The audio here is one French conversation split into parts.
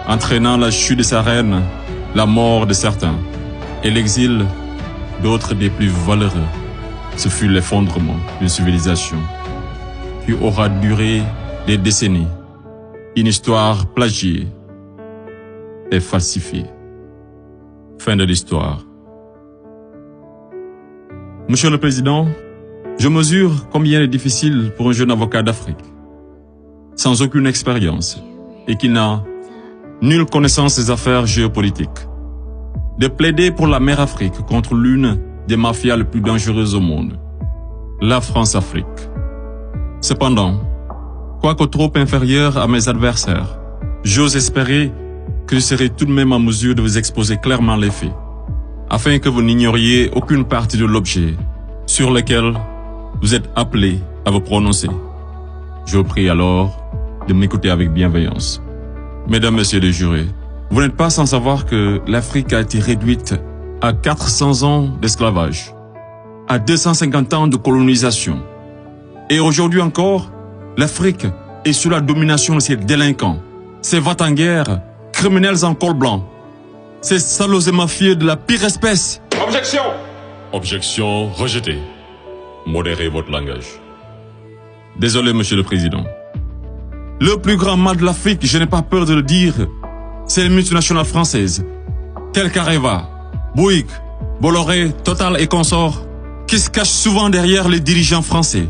entraînant la chute de sa reine, la mort de certains, et l'exil d'autres des plus valeureux. Ce fut l'effondrement d'une civilisation qui aura duré des décennies, une histoire plagiée et falsifiée. Fin de l'histoire. Monsieur le Président, je mesure combien il est difficile pour un jeune avocat d'Afrique, sans aucune expérience et qui n'a nulle connaissance des affaires géopolitiques, de plaider pour la mère Afrique contre l'une des mafias les plus dangereuses au monde, la France-Afrique. Cependant, quoique trop inférieur à mes adversaires, j'ose espérer que je serai tout de même en mesure de vous exposer clairement les faits, afin que vous n'ignoriez aucune partie de l'objet sur lequel vous êtes appelés à vous prononcer. Je vous prie alors de m'écouter avec bienveillance. Mesdames, Messieurs les jurés, vous n'êtes pas sans savoir que l'Afrique a été réduite à 400 ans d'esclavage, à 250 ans de colonisation. Et aujourd'hui encore, l'Afrique est sous la domination de ces délinquants, ces va-t-en-guerre, criminels en col blanc, ces salauds et mafieux de la pire espèce. Objection! Objection rejetée. Modérez votre langage. Désolé, Monsieur le Président. Le plus grand mal de l'Afrique, je n'ai pas peur de le dire, c'est les multinationales françaises, telles qu'Areva, Bouygues, Bolloré, Total et consorts, qui se cachent souvent derrière les dirigeants français,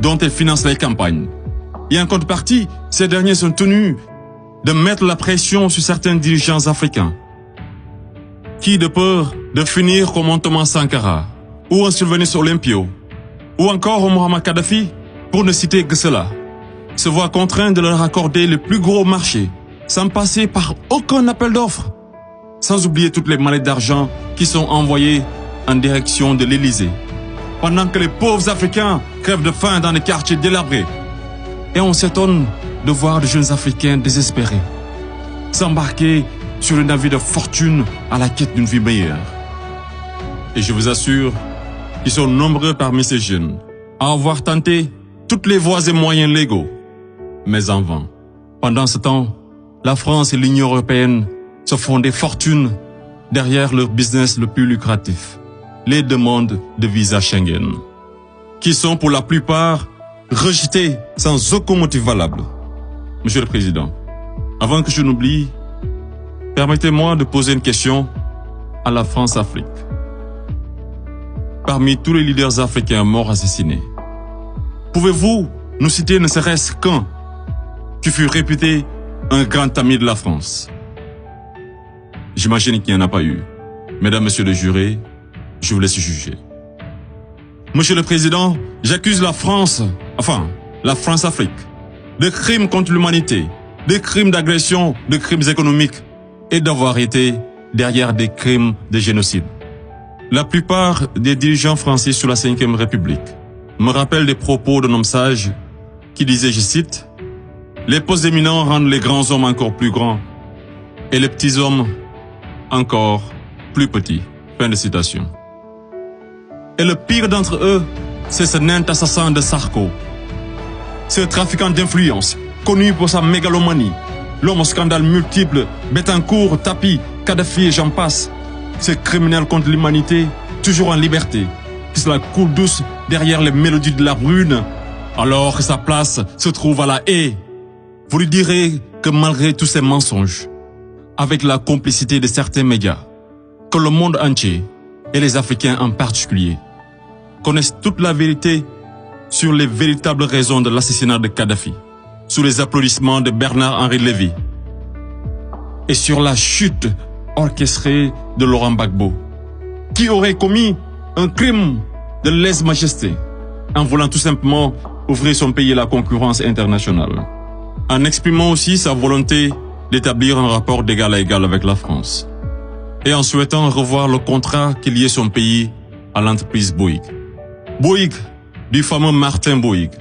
dont elles financent les campagnes. Et en contrepartie, ces derniers sont tenus de mettre la pression sur certains dirigeants africains, qui, de peur de finir comme un Thomas Sankara, ou un Sylvanus Olympio, ou encore un Muammar Kadhafi, pour ne citer que cela, se voient contraints de leur accorder le plus gros marché, sans passer par aucun appel d'offres, sans oublier toutes les mallettes d'argent qui sont envoyées en direction de l'Élysée, pendant que les pauvres Africains crèvent de faim dans les quartiers délabrés. Et on s'étonne de voir de jeunes Africains désespérés s'embarquer sur un navire de fortune à la quête d'une vie meilleure. Et je vous assure qu'ils sont nombreux parmi ces jeunes à avoir tenté toutes les voies et moyens légaux, mais en vain. Pendant ce temps, la France et l'Union européenne se font des fortunes derrière leur business le plus lucratif, les demandes de visa Schengen, qui sont pour la plupart rejetées sans aucun motif valable. Monsieur le Président, avant que je n'oublie, permettez-moi de poser une question à la France-Afrique. Parmi tous les leaders africains morts assassinés, pouvez-vous nous citer ne serait-ce qu'un qui fut réputé un grand ami de la France? J'imagine qu'il n'y en a pas eu. Mesdames, Messieurs les jurés, je vous laisse juger. Monsieur le Président, j'accuse la France, la France-Afrique, de crimes contre l'humanité, de crimes d'agression, de crimes économiques et d'avoir été derrière des crimes de génocide. La plupart des dirigeants français sous la Ve République me rappellent des propos d'un homme sage qui disait, je cite, « Les postes éminents rendent les grands hommes encore plus grands et les petits hommes encore plus petits. » Fin de citation. Et le pire d'entre eux, c'est ce nain assassin de Sarko, ce trafiquant d'influence, connu pour sa mégalomanie, l'homme aux scandales multiples, Bettencourt, Tapi, Kadhafi et j'en passe, ce criminel contre l'humanité, toujours en liberté, qui se la coule douce derrière les mélodies de la brune, alors que sa place se trouve à la haie. Vous lui direz que malgré tous ces mensonges, avec la complicité de certains médias, que le monde entier, et les Africains en particulier, connaissent toute la vérité sur les véritables raisons de l'assassinat de Kadhafi, sous les applaudissements de Bernard-Henri Lévy, et sur la chute orchestrée de Laurent Gbagbo, qui aurait commis un crime de lèse-majesté en voulant tout simplement ouvrir son pays à la concurrence internationale, en exprimant aussi sa volonté d'établir un rapport d'égal à égal avec la France, et en souhaitant revoir le contrat qui liait son pays à l'entreprise Bouygues. Bouygues, du fameux Martin Bouygues,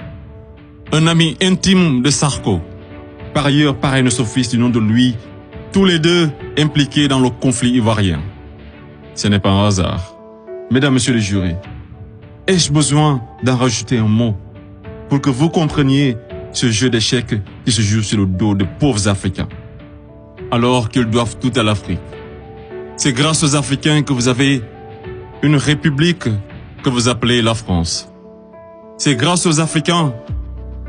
un ami intime de Sarko, par ailleurs parrain de son fils du nom de lui, tous les deux impliqués dans le conflit ivoirien. Ce n'est pas un hasard. Mesdames, Messieurs les jurés, ai-je besoin d'en rajouter un mot pour que vous compreniez ce jeu d'échecs qui se joue sur le dos de pauvres Africains? alors qu'ils doivent tout à l'Afrique. C'est grâce aux Africains que vous avez une république que vous appelez la France. C'est grâce aux Africains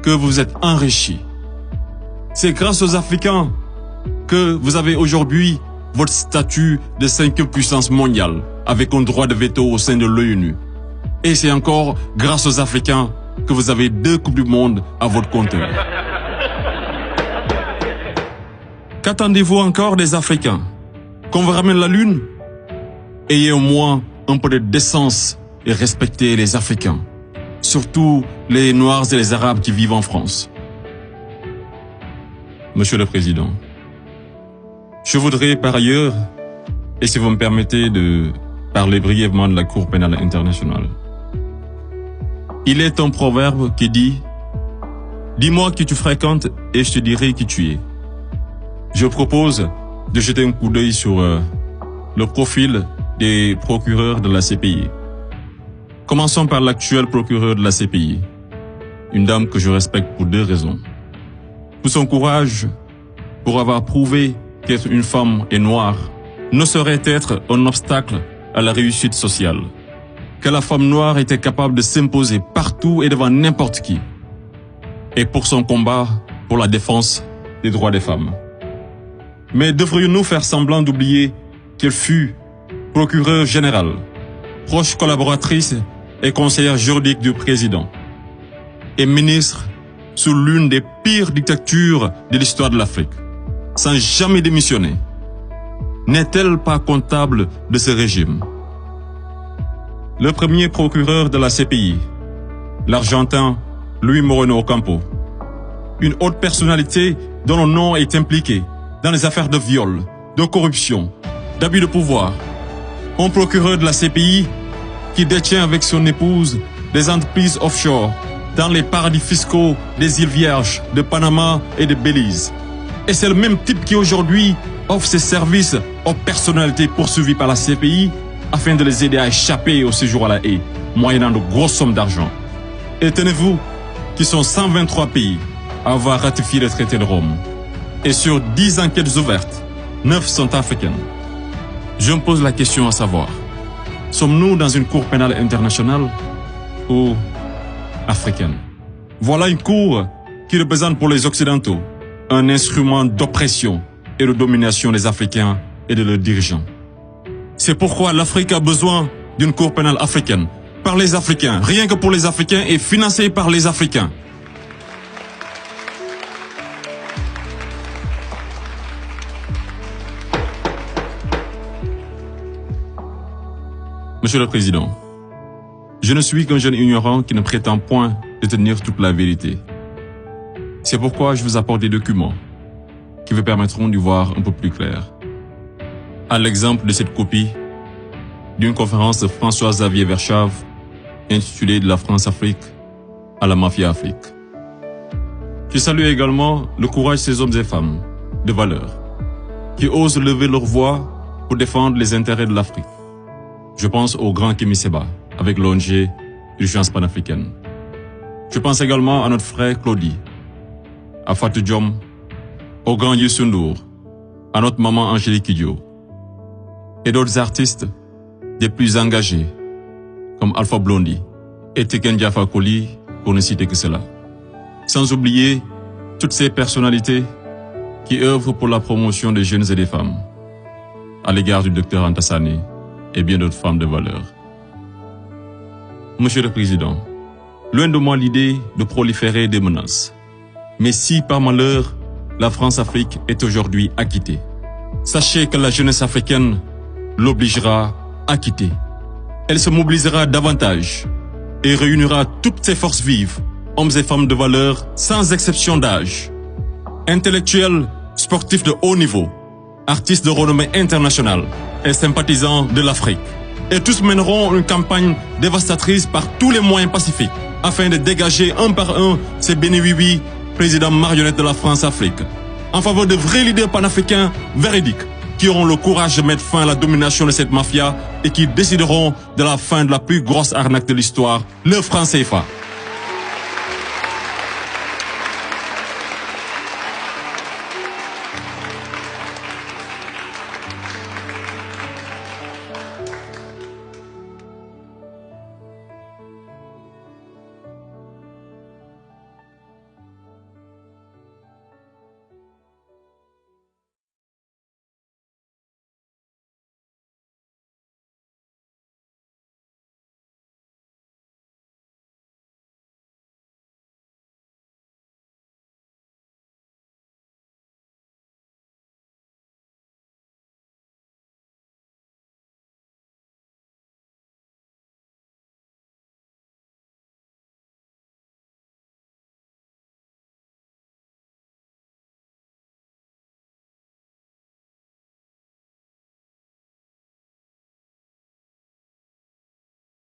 que vous êtes enrichis. C'est grâce aux Africains que vous avez aujourd'hui votre statut de 5e puissance mondiale avec un droit de veto au sein de l'ONU. Et c'est encore grâce aux Africains que vous avez 2 Coupes du Monde à votre compteur. Qu'attendez-vous encore des Africains? Qu'on vous ramène la Lune? Ayez au moins un peu de décence et respectez les Africains, surtout les Noirs et les Arabes qui vivent en France. Monsieur le Président, je voudrais par ailleurs, et si vous me permettez de parler brièvement de la Cour pénale internationale. Il est un proverbe qui dit « Dis-moi qui tu fréquentes et je te dirai qui tu es ». Je propose de jeter un coup d'œil sur le profil des procureurs de la CPI. Commençons par l'actuel procureur de la CPI, une dame que je respecte pour 2 raisons. Pour son courage, pour avoir prouvé qu'être une femme et noire ne saurait être un obstacle à la réussite sociale, que la femme noire était capable de s'imposer partout et devant n'importe qui, et pour son combat pour la défense des droits des femmes. Mais devrions-nous faire semblant d'oublier qu'elle fut procureure générale, proche collaboratrice et conseillère juridique du président, et ministre sous l'une des pires dictatures de l'histoire de l'Afrique, sans jamais démissionner? N'est-elle pas comptable de ce régime? Le premier procureur de la CPI, l'Argentin Luis Moreno Ocampo, une haute personnalité dont le nom est impliqué dans les affaires de viol, de corruption, d'abus de pouvoir. Un procureur de la CPI qui détient avec son épouse des entreprises offshore dans les paradis fiscaux des îles Vierges, de Panama et de Belize. Et c'est le même type qui aujourd'hui offre ses services aux personnalités poursuivies par la CPI afin de les aider à échapper au séjour à la haie, moyennant de grosses sommes d'argent. Et tenez-vous qu'ils sont 123 pays à avoir ratifié le traité de Rome. Et sur 10 enquêtes ouvertes, 9 sont africaines. Je me pose la question à savoir, sommes-nous dans une cour pénale internationale ou africaine? Voilà une cour qui représente pour les Occidentaux un instrument d'oppression et de domination des Africains et de leurs dirigeants. C'est pourquoi l'Afrique a besoin d'une cour pénale africaine, par les Africains, rien que pour les Africains et financée par les Africains. Monsieur le Président, je ne suis qu'un jeune ignorant qui ne prétend point détenir toute la vérité. C'est pourquoi je vous apporte des documents qui vous permettront d'y voir un peu plus clair. À l'exemple de cette copie d'une conférence de François-Xavier Verschave intitulée « De la France-Afrique à la Mafia-Afrique ». Je salue également le courage de ces hommes et femmes de valeur qui osent lever leur voix pour défendre les intérêts de l'Afrique. Je pense au grand Kémy Séba avec l'ONG Urgence panafricaine. Je pense également à notre frère Claudie, à Fatou Diom, au grand Youssou N'Dour, à notre maman Angélique Kidjo, et d'autres artistes des plus engagés, comme Alpha Blondy et Tiken Jah Fakoly, pour ne citer que cela. Sans oublier toutes ces personnalités qui œuvrent pour la promotion des jeunes et des femmes, à l'égard du docteur Anta Sané et bien d'autres femmes de valeur. Monsieur le Président, loin de moi l'idée de proliférer des menaces. Mais si par malheur, la France-Afrique est aujourd'hui acquittée, sachez que la jeunesse africaine l'obligera à quitter. Elle se mobilisera davantage et réunira toutes ses forces vives, hommes et femmes de valeur, sans exception d'âge, intellectuels, sportifs de haut niveau, artistes de renommée internationale et sympathisants de l'Afrique. Et tous mèneront une campagne dévastatrice par tous les moyens pacifiques afin de dégager un par un ces bénéwiwi, présidents marionnettes de la France-Afrique, en faveur de vrais leaders panafricains véridiques qui auront le courage de mettre fin à la domination de cette mafia et qui décideront de la fin de la plus grosse arnaque de l'histoire, le franc CFA.